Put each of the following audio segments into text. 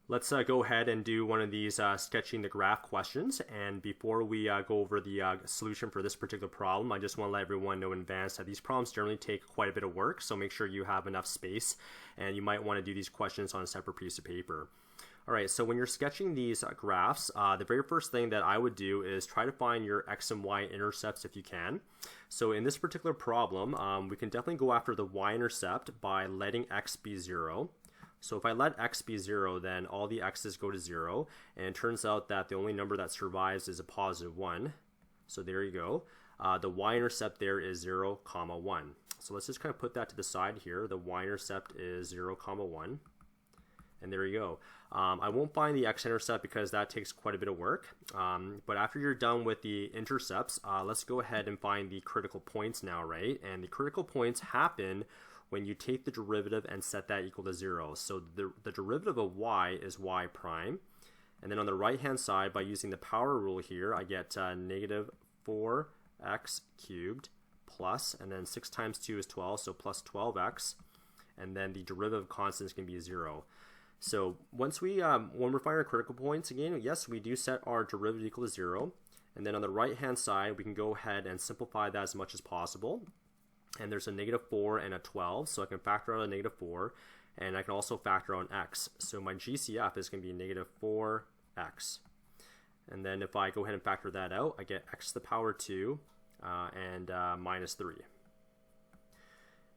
Let's go ahead and do one of these sketching the graph questions. And before we go over the solution for this particular problem, I just want to let everyone know in advance that these problems generally take quite a bit of work, so make sure you have enough space, and you might want to do these questions on a separate piece of paper. All right, so when you're sketching these graphs, the very first thing that I would do is try to find your x and y intercepts if you can. So in this particular problem, we can definitely go after the y-intercept by letting x be 0. So if I let x be 0, then all the x's go to 0, and it turns out that the only number that survives is a positive 1. So there you go. The y-intercept there is 0, 1. So let's just kind of put that to the side here. The y-intercept is 0, 1. And there you go. I won't find the x-intercept because that takes quite a bit of work. But after you're done with the intercepts, let's go ahead and find the critical points now, right? And the critical points happen when you take the derivative and set that equal to 0. So the derivative of y is y prime. And then on the right-hand side, by using the power rule here, I get negative 4x cubed plus, and then 6 times 2 is 12, so plus 12x. And then the derivative of constant is going to be 0. So once we, when we're finding our critical points again, yes, we do set our derivative equal to 0. And then on the right-hand side, we can go ahead and simplify that as much as possible. And there's a negative 4 and a 12, so I can factor out a negative 4, and I can also factor out an x. So my GCF is going to be negative 4x. And then if I go ahead and factor that out, I get x to the power 2 and minus 3.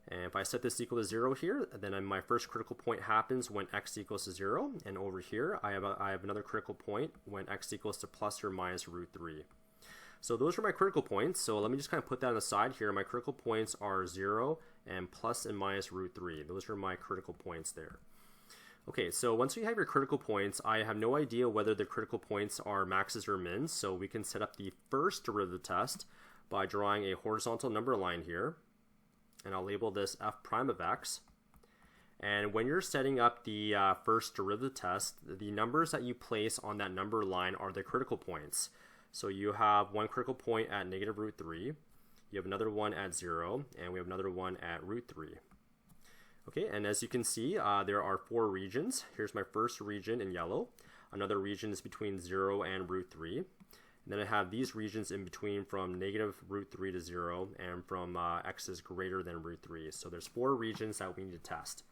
And if I set this equal to 0 here, then my first critical point happens when x equals to 0. And over here, I have another critical point when x equals to plus or minus root 3. So those are my critical points. So let me just kind of put that on the side here. My critical points are 0 and plus and minus root 3. Those are my critical points there. Okay, so once we have your critical points, I have no idea whether the critical points are maxes or mins. So we can set up the first derivative test by drawing a horizontal number line here. And I'll label this f prime of x. And when you're setting up the first derivative test, the numbers that you place on that number line are the critical points. So you have one critical point at negative root 3, you have another one at 0, and we have another one at root 3. Okay, and as you can see, there are 4 regions. Here's my first region in yellow. Another region is between 0 and root 3. And then I have these regions in between from negative root 3 to 0 and from x is greater than root 3. So there's 4 regions that we need to test.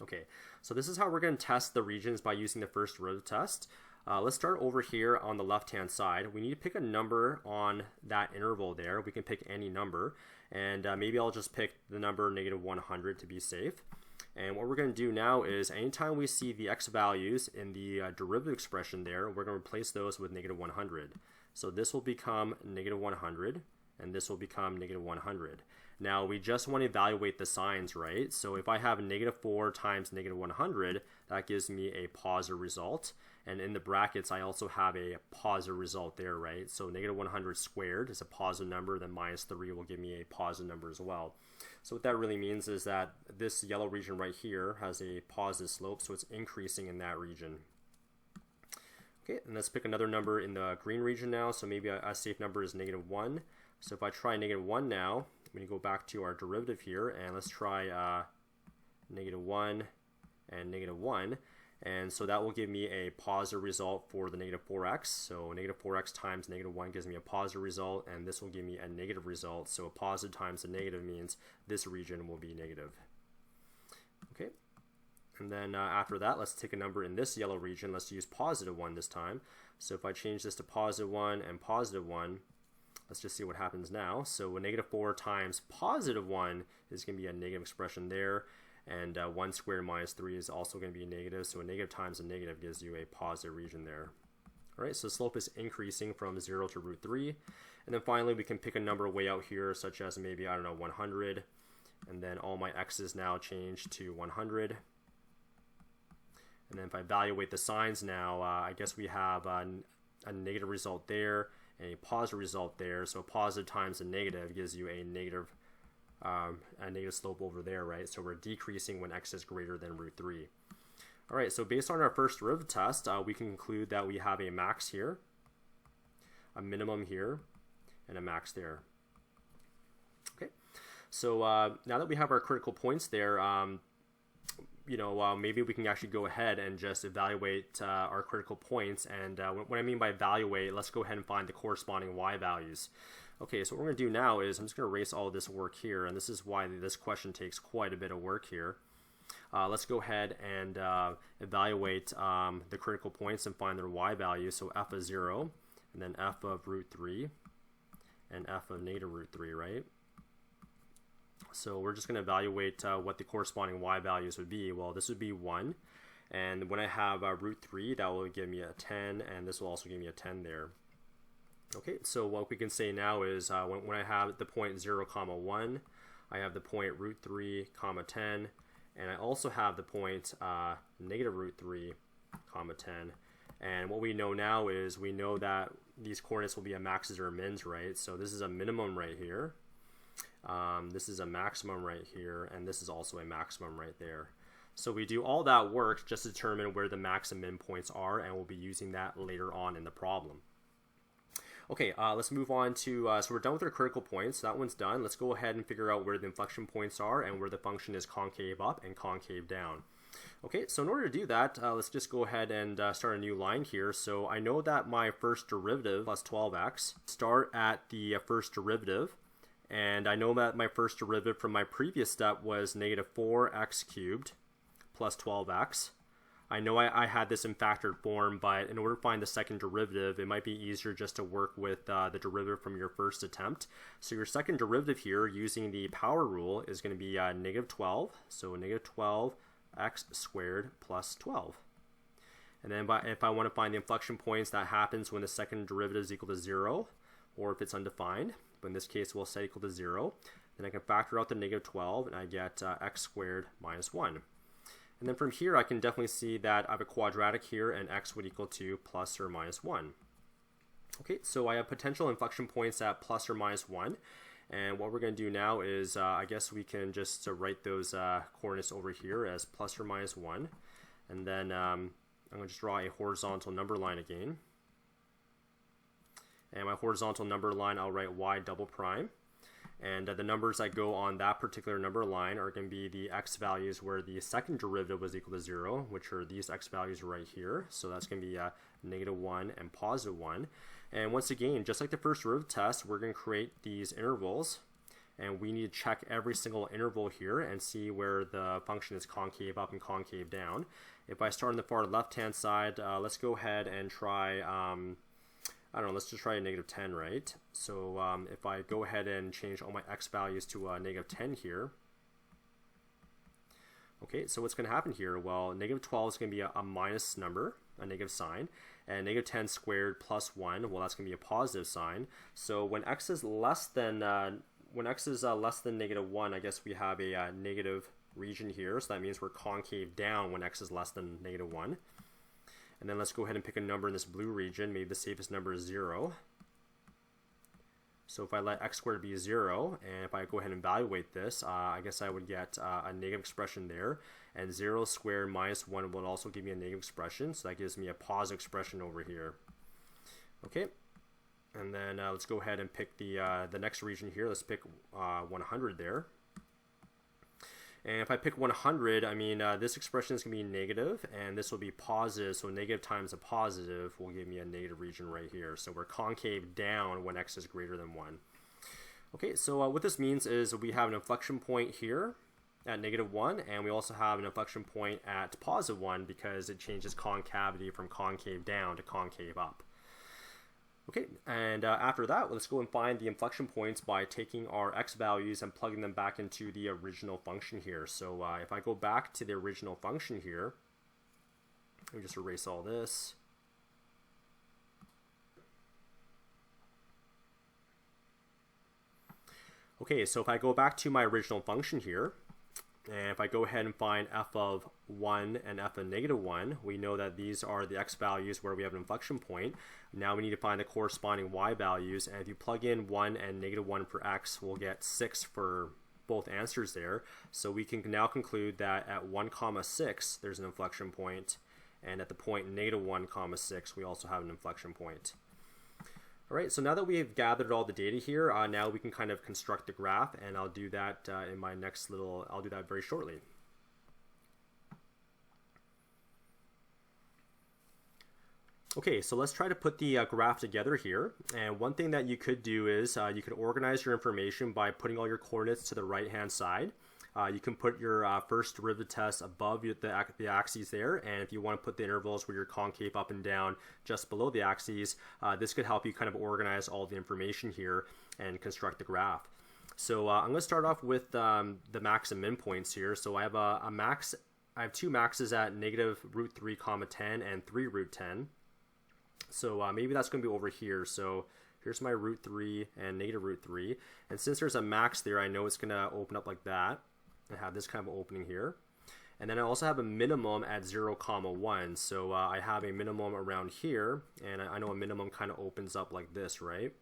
Okay, so this is how we're going to test the regions by using the first derivative test. Let's start over here on the left-hand side. We need to pick a number on that interval there. We can pick any number, and maybe I'll just pick the number negative 100 to be safe. And what we're going to do now is anytime we see the x values in the derivative expression there, we're going to replace those with negative 100. So this will become negative 100, and this will become negative 100. Now we just want to evaluate the signs, right? So if I have negative 4 times negative 100, that gives me a positive result. And in the brackets, I also have a positive result there, right? So negative 100 squared is a positive number, then minus 3 will give me a positive number as well. So what that really means is that this yellow region right here has a positive slope, so it's increasing in that region. Okay, and let's pick another number in the green region now. So maybe a safe number is negative 1. So if I try negative 1 now, I'm going to go back to our derivative here, and let's try negative 1 and negative 1. And so that will give me a positive result for the negative 4x. So negative 4x times negative 1 gives me a positive result, and this will give me a negative result. So a positive times a negative means this region will be negative. Okay, and then after that, let's take a number in this yellow region. Let's use positive 1 this time. So if I change this to positive 1 and positive 1, let's just see what happens now. So a negative 4 times positive 1 is going to be a negative expression there. And 1 squared minus 3 is also going to be negative, so a negative times a negative gives you a positive region there. All right, so the slope is increasing from 0 to root 3. And then finally, we can pick a number way out here, such as maybe, I don't know, 100. And then all my x's now change to 100. And then if I evaluate the signs now, I guess we have a negative result there and a positive result there. So positive times a negative gives you a negative slope over there, right? So we're decreasing when x is greater than root 3. All right, so based on our first derivative test, we can conclude that we have a max here, a minimum here, and a max there. Okay, so now that we have our critical points there, maybe we can actually go ahead and just evaluate our critical points. And what I mean by evaluate, let's go ahead and find the corresponding y values. Okay, so what we're going to do now is I'm just going to erase all this work here, and this is why this question takes quite a bit of work here. Let's go ahead and evaluate the critical points and find their y values. So f of 0, and then f of root 3, and f of negative root 3, right? So we're just going to evaluate what the corresponding y values would be. Well, this would be 1, and when I have root 3, that will give me a 10, and this will also give me a 10 there. Okay, so what we can say now is when I have the point 0, 1, I have the point root 3, 10, and I also have the point negative root 3, 10. And what we know now is we know that these coordinates will be a maxes or mins, right? So this is a minimum right here. This is a maximum right here, and this is also a maximum right there. So we do all that work just to determine where the max and min points are, and we'll be using that later on in the problem. Okay, let's move on to, so we're done with our critical points. That one's done. Let's go ahead and figure out where the inflection points are and where the function is concave up and concave down. Okay, so in order to do that, let's just go ahead and start a new line here. So I know that my first derivative plus 12x start at the first derivative. And I know that my first derivative from my previous step was negative 4x cubed plus 12x. I know I had this in factored form, but in order to find the second derivative, it might be easier just to work with the derivative from your first attempt. So your second derivative here, using the power rule, is going to be negative 12. So negative 12x squared plus 12. And then if I want to find the inflection points, that happens when the second derivative is equal to 0, or if it's undefined. But in this case, we'll set equal to 0. Then I can factor out the negative 12, and I get x squared minus 1. And then from here, I can definitely see that I have a quadratic here, and x would equal to plus or minus 1. Okay, so I have potential inflection points at plus or minus 1. And what we're going to do now is, I guess we can just write those coordinates over here as plus or minus 1. And then I'm going to just draw a horizontal number line again. And my horizontal number line, I'll write y double prime. And the numbers that go on that particular number line are going to be the x values where the second derivative was equal to 0, which are these x values right here. So that's going to be negative 1 and positive 1. And once again, just like the first derivative test, we're going to create these intervals. And we need to check every single interval here and see where the function is concave up and concave down. If I start on the far left-hand side, let's go ahead and try... I don't know, let's just try a negative 10, right? So if I go ahead and change all my x values to negative 10 here. Okay, so what's going to happen here? Well, negative 12 is going to be a minus number, a negative sign. And negative 10 squared plus 1, well, that's going to be a positive sign. So when x is less than negative 1, I guess we have a negative region here. So that means we're concave down when x is less than negative 1. And then let's go ahead and pick a number in this blue region. Maybe the safest number is 0. So if I let x squared be 0, and if I go ahead and evaluate this, I guess I would get a negative expression there. And 0 squared minus 1 would also give me a negative expression. So that gives me a positive expression over here. Okay. And then let's go ahead and pick the next region here. Let's pick 100 there. And if I pick 100, I mean, this expression is going to be negative, and this will be positive. So negative times a positive will give me a negative region right here. So we're concave down when x is greater than 1. Okay, so what this means is we have an inflection point here at negative 1, and we also have an inflection point at positive 1 because it changes concavity from concave down to concave up. Okay, and after that, let's go and find the inflection points by taking our x values and plugging them back into the original function here. So if I go back to the original function here, let me just erase all this. Okay, so if I go back to my original function here, and if I go ahead and find f of 1 and f of negative 1, we know that these are the x values where we have an inflection point. Now we need to find the corresponding y values, and if you plug in 1 and negative 1 for x, we'll get 6 for both answers there. So we can now conclude that at 1, 6, there's an inflection point, and at the point negative 1, 6, we also have an inflection point. All right, so now that we've gathered all the data here, now we can kind of construct the graph, and I'll do that in my next I'll do that very shortly. Okay, so let's try to put the graph together here. And one thing that you could do is you could organize your information by putting all your coordinates to the right-hand side. You can put your first derivative test above the axes there, and if you want to put the intervals where you're concave up and down just below the axes, this could help you kind of organize all the information here and construct the graph. So I'm going to start off with the max and min points here. So I have a max. I have two maxes at negative root 3 comma 10 and 3 root 10. So maybe that's going to be over here. So here's my root 3 and negative root 3. And since there's a max there, I know it's going to open up like that. I have this kind of opening here. And then I also have a minimum at 0 comma 1. So I have a minimum around here. And I know a minimum kind of opens up like this, right?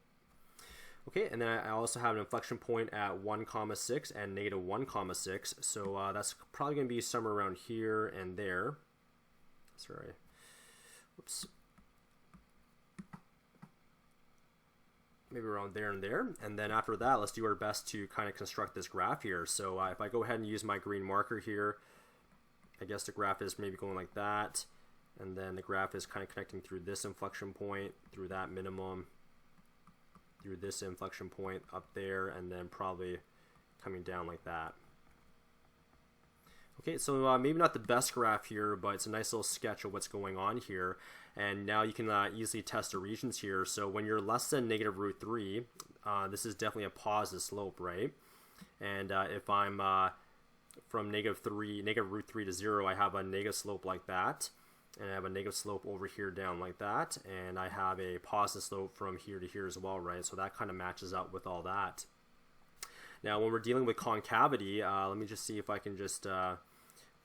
Okay, and then I also have an inflection point at 1 comma 6 and negative 1 comma 6. So that's probably going to be somewhere around here and there. Sorry. Whoops. Maybe around there and there. And then after that, let's do our best to kind of construct this graph here. So if I go ahead and use my green marker here, I guess the graph is maybe going like that. And then the graph is kind of connecting through this inflection point, through that minimum, through this inflection point up there, and then probably coming down like that. Okay, so maybe not the best graph here, but it's a nice little sketch of what's going on here. And now you can easily test the regions here. So when you're less than negative root 3, this is definitely a positive slope, right? And if I'm from negative root 3 to 0, I have a negative slope like that. And I have a negative slope over here down like that. And I have a positive slope from here to here as well, right? So that kind of matches up with all that. Now when we're dealing with concavity, let me just see if I can just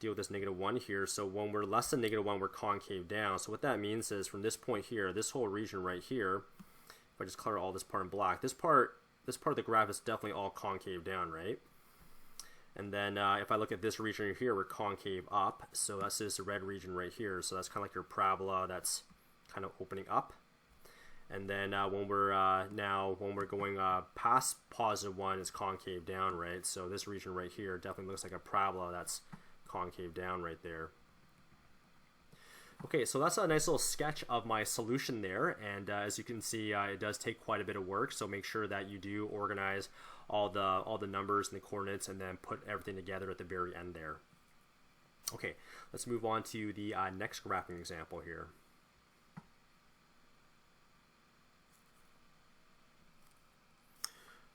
deal with this negative 1 here. So when we're less than negative 1, we're concave down. So what that means is from this point here, this whole region right here, if I just color all this part in black, this part of the graph is definitely all concave down, right? And then if I look at this region here, we're concave up. So that's this red region right here. So that's kind of like your parabola that's kind of opening up. And then when we're going past positive 1, it's concave down, right? So this region right here definitely looks like a parabola that's concave down right there. Okay, so that's a nice little sketch of my solution there, and as you can see, it does take quite a bit of work, so make sure that you do organize all the numbers and the coordinates and then put everything together at the very end there. Okay, let's move on to the next graphing example here.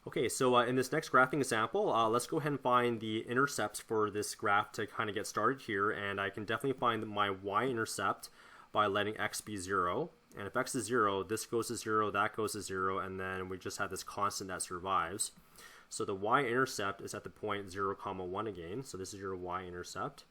Okay, so in this next graphing example, let's go ahead and find the intercepts for this graph to kind of get started here. And I can definitely find my y-intercept by letting x be 0. And if x is 0, this goes to 0, that goes to 0, and then we just have this constant that survives. So the y-intercept is at the point 0, comma 1 again. So this is your y-intercept.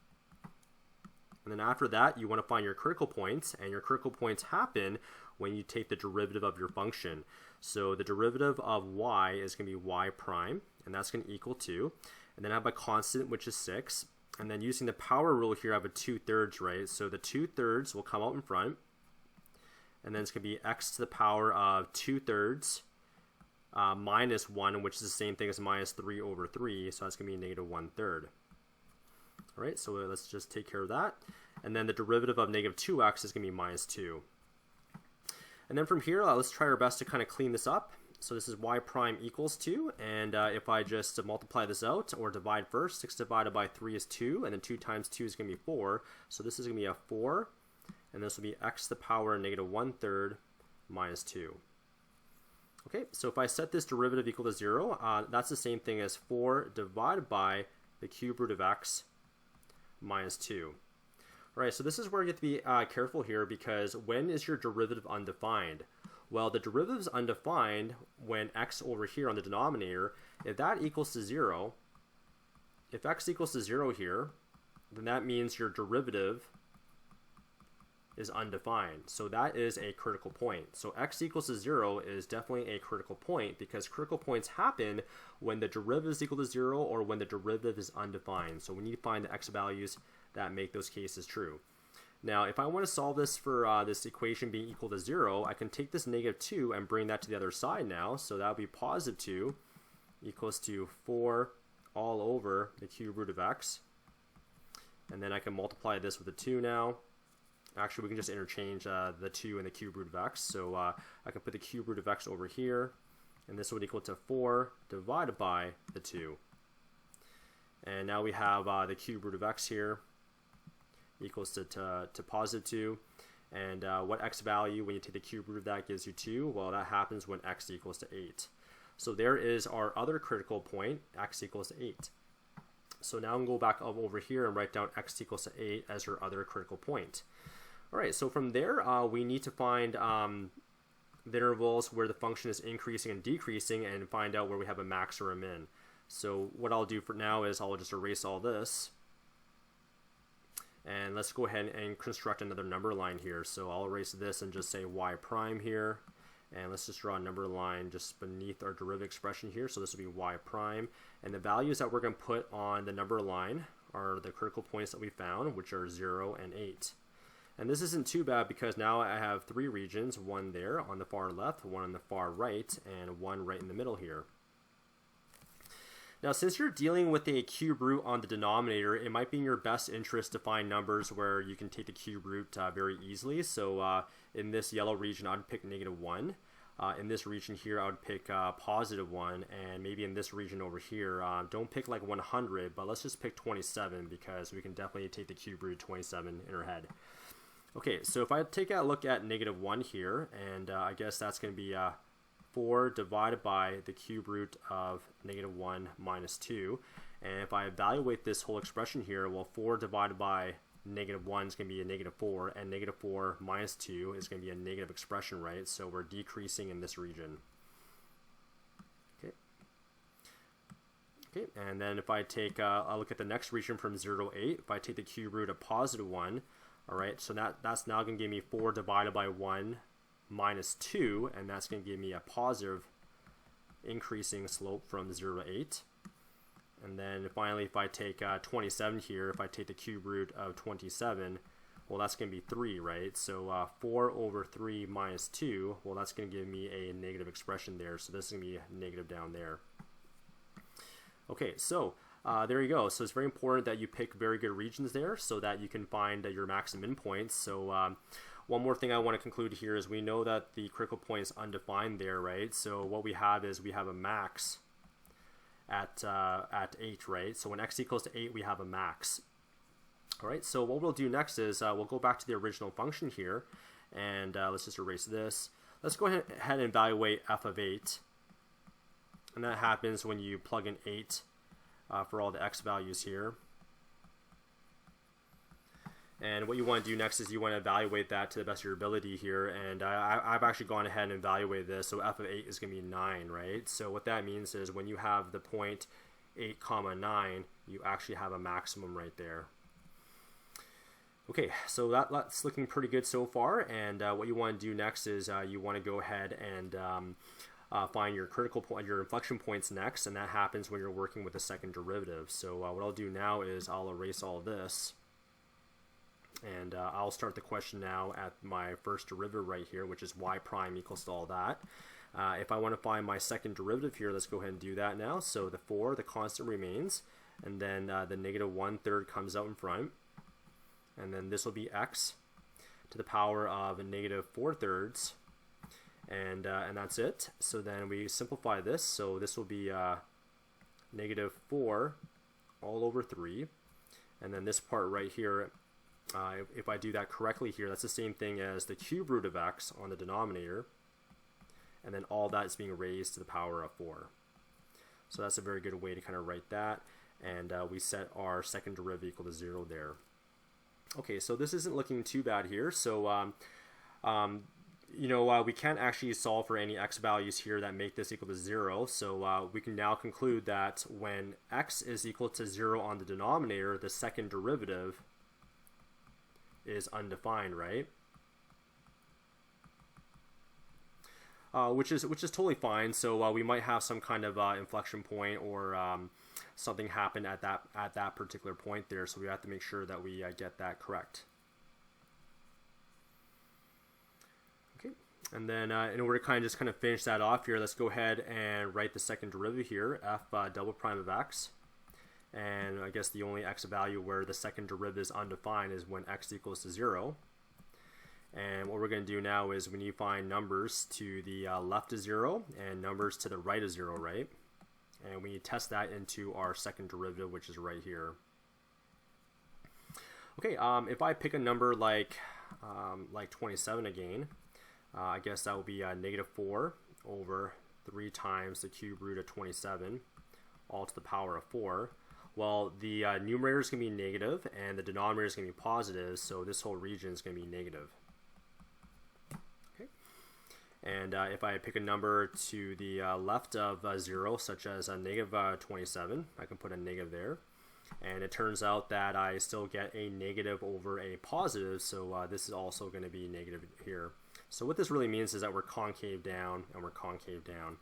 And then after that, you want to find your critical points, and your critical points happen when you take the derivative of your function. So the derivative of y is going to be y prime, and that's going to equal 2. And then I have a constant, which is 6. And then using the power rule here, I have a 2/3, right? So the 2/3 will come out in front. And then it's going to be x to the power of 2/3 minus 1, which is the same thing as minus 3 over 3. So that's going to be negative 1/3. All right, so let's just take care of that. And then the derivative of negative 2x is going to be minus 2. And then from here, let's try our best to kind of clean this up. So this is y prime equals 2. And if I just multiply this out or divide first, 6 divided by 3 is 2. And then 2 times 2 is going to be 4. So this is going to be a 4. And this will be x to the power of negative 1/3 minus 2. Okay, so if I set this derivative equal to 0, that's the same thing as 4 divided by the cube root of x minus 2. All right, so this is where you have to be careful here, because when is your derivative undefined? Well, the derivative is undefined when x over here on the denominator, if that equals to 0, if x equals to 0 here, then that means your derivative is undefined. So that is a critical point. So x equals to 0 is definitely a critical point, because critical points happen when the derivative is equal to 0 or when the derivative is undefined. So we need to find the x values that make those cases true. Now, if I want to solve this for this equation being equal to 0, I can take this negative 2 and bring that to the other side now. So that would be positive 2 equals to 4 all over the cube root of x. And then I can multiply this with a 2 now. actually we can just interchange the 2 and the cube root of x. So I can put the cube root of x over here, and this would equal to 4 divided by the 2. And now we have the cube root of x here equals to positive 2. And what x value when you take the cube root of that gives you 2? Well, that happens when x equals to 8. So there is our other critical point, x equals to 8. So now I'm going to go back over here and write down x equals to 8 as our other critical point. All right, so from there, we need to find the intervals where the function is increasing and decreasing and find out where we have a max or a min. So what I'll do for now is I'll just erase all this. And let's go ahead and construct another number line here. So I'll erase this and just say y prime here. And let's just draw a number line just beneath our derivative expression here. So this will be y prime. And the values that we're going to put on the number line are the critical points that we found, which are 0 and 8. And this isn't too bad because now I have 3 regions, one there on the far left, one on the far right, and one right in the middle here. Now, since you're dealing with a cube root on the denominator, it might be in your best interest to find numbers where you can take the cube root very easily. So in this yellow region, I'd pick -1. In this region here, I would pick +1. And maybe in this region over here, don't pick like 100, but let's just pick 27 because we can definitely take the cube root of 27 in our head. Okay, so if I take a look at -1 here, and I guess that's going to be 4 divided by the cube root of -1 minus 2. And if I evaluate this whole expression here, well, 4 divided by -1 is going to be a -4, and -4 minus 2 is going to be a negative expression, right? So we're decreasing in this region. Okay, and then if I take a look at the next region from 0 to 8, if I take the cube root of +1, all right, so that's now going to give me 4 divided by 1 minus 2, and that's going to give me a positive increasing slope from 0 to 8. And then finally, if I take 27 here, if I take the cube root of 27, well, that's going to be 3, right? So 4 over 3 minus 2, well, that's going to give me a negative expression there. So this is going to be negative down there. Okay, so there you go. So it's very important that you pick very good regions there so that you can find your max and min points. So one more thing I want to conclude here is we know that the critical point is undefined there, right? So what we have is we have a max at 8, right? So when x equals to 8, we have a max. All right, so what we'll do next is we'll go back to the original function here, and let's just erase this. Let's go ahead and evaluate f of 8. And that happens when you plug in 8 for all the x values here. And what you want to do next is you want to evaluate that to the best of your ability here. And I've actually gone ahead and evaluated this. So f of 8 is going to be 9, right? So what that means is when you have the point 8, 9, you actually have a maximum right there. Okay, so that's looking pretty good so far. And what you want to do next is you want to go ahead and find your critical point, your inflection points next. And that happens when you're working with the second derivative. So what I'll do now is I'll erase all of this. And I'll start the question now at my first derivative right here, which is y prime equals to all that. If I want to find my second derivative here, let's go ahead and do that now. So the 4, the constant remains, and then the -1/3 comes out in front. And then this will be x to the power of a -4/3. And that's it. So then we simplify this. So this will be -4 all over 3. And then this part right here, if I do that correctly here, that's the same thing as the cube root of x on the denominator. And then all that is being raised to the power of 4. So that's a very good way to kind of write that. And we set our second derivative equal to 0 there. Okay, so this isn't looking too bad here. So, we can't actually solve for any x values here that make this equal to 0. So we can now conclude that when x is equal to 0 on the denominator, the second derivative is undefined, right? Which is totally fine. So we might have some kind of inflection point or something happen at that particular point there. So we have to make sure that we get that correct. Okay, and then in order to just kind of finish that off here, let's go ahead and write the second derivative here, f double prime of x. And I guess the only x value where the second derivative is undefined is when x equals to 0. And what we're going to do now is when you find numbers to the left of 0 and numbers to the right of 0, right? And we test that into our second derivative, which is right here. Okay, if I pick a number like 27 again, I guess that would be negative 4 over 3 times the cube root of 27, all to the power of 4. Well, the numerator is going to be negative and the denominator is going to be positive, so this whole region is going to be negative. Okay. And if I pick a number to the left of 0, such as a negative 27, I can put a negative there. And it turns out that I still get a negative over a positive, so this is also going to be negative here. So what this really means is that we're concave down and we're concave down.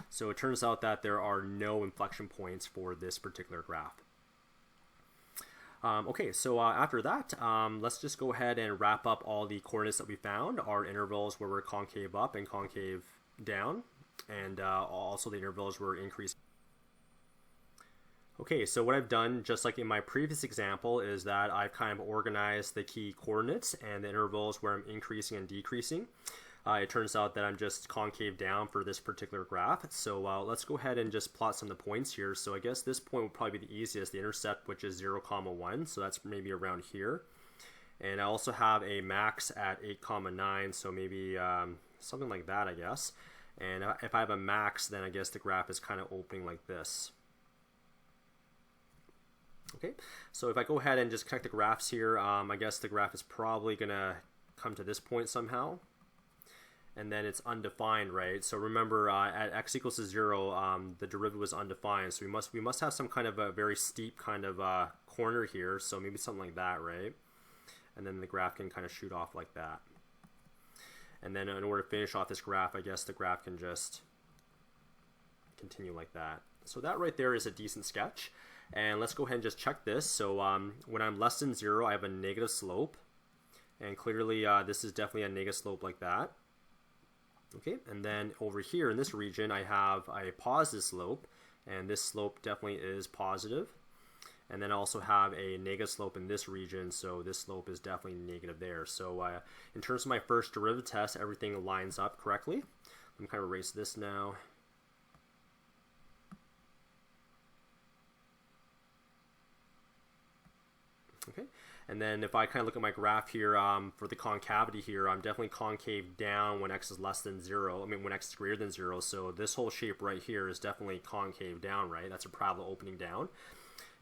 So it turns out that there are no inflection points for this particular graph. Okay, so after that, let's just go ahead and wrap up all the coordinates that we found, our intervals where we're concave up and concave down, and also the intervals where we're increasing. Okay, so what I've done, just like in my previous example, is that I've kind of organized the key coordinates and the intervals where I'm increasing and decreasing. It turns out that I'm just concave down for this particular graph. So let's go ahead and just plot some of the points here. So I guess this point would probably be the easiest, the intercept, which is 0, 1. So that's maybe around here. And I also have a max at 8, 9. So maybe something like that, I guess. And if I have a max, then I guess the graph is kind of opening like this. Okay, so if I go ahead and just connect the graphs here, I guess the graph is probably going to come to this point somehow. And then it's undefined, right? So remember, at x equals to 0, the derivative was undefined. So we must have some kind of a very steep kind of corner here. So maybe something like that, right? And then the graph can kind of shoot off like that. And then in order to finish off this graph, I guess the graph can just continue like that. So that right there is a decent sketch. And let's go ahead and just check this. So when I'm less than 0, I have a negative slope. And clearly this is definitely a negative slope like that. Okay, and then over here in this region, I have a positive slope. And this slope definitely is positive. And then I also have a negative slope in this region. So this slope is definitely negative there. So in terms of my first derivative test, everything lines up correctly. Let me kind of erase this now. Okay, and then if I kind of look at my graph here for the concavity here, I'm definitely concave down when x is less than 0. I mean, when x is greater than 0. So this whole shape right here is definitely concave down, right? That's a parabola opening down.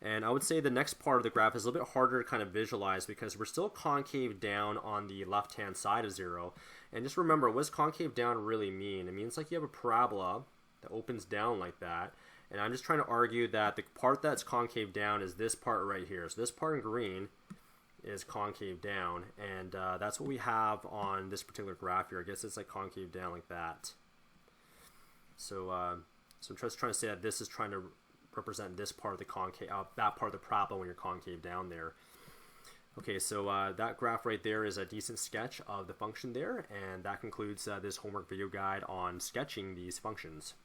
And I would say the next part of the graph is a little bit harder to kind of visualize because we're still concave down on the left-hand side of 0. And just remember, what does concave down really mean? It means like you have a parabola that opens down like that. And I'm just trying to argue that the part that's concave down is this part right here. So this part in green is concave down. And that's what we have on this particular graph here. I guess it's like concave down like that. So, so I'm just trying to say that this is trying to represent this part of the concave, that part of the parabola when you're concave down there. Okay, so that graph right there is a decent sketch of the function there. And that concludes this homework video guide on sketching these functions.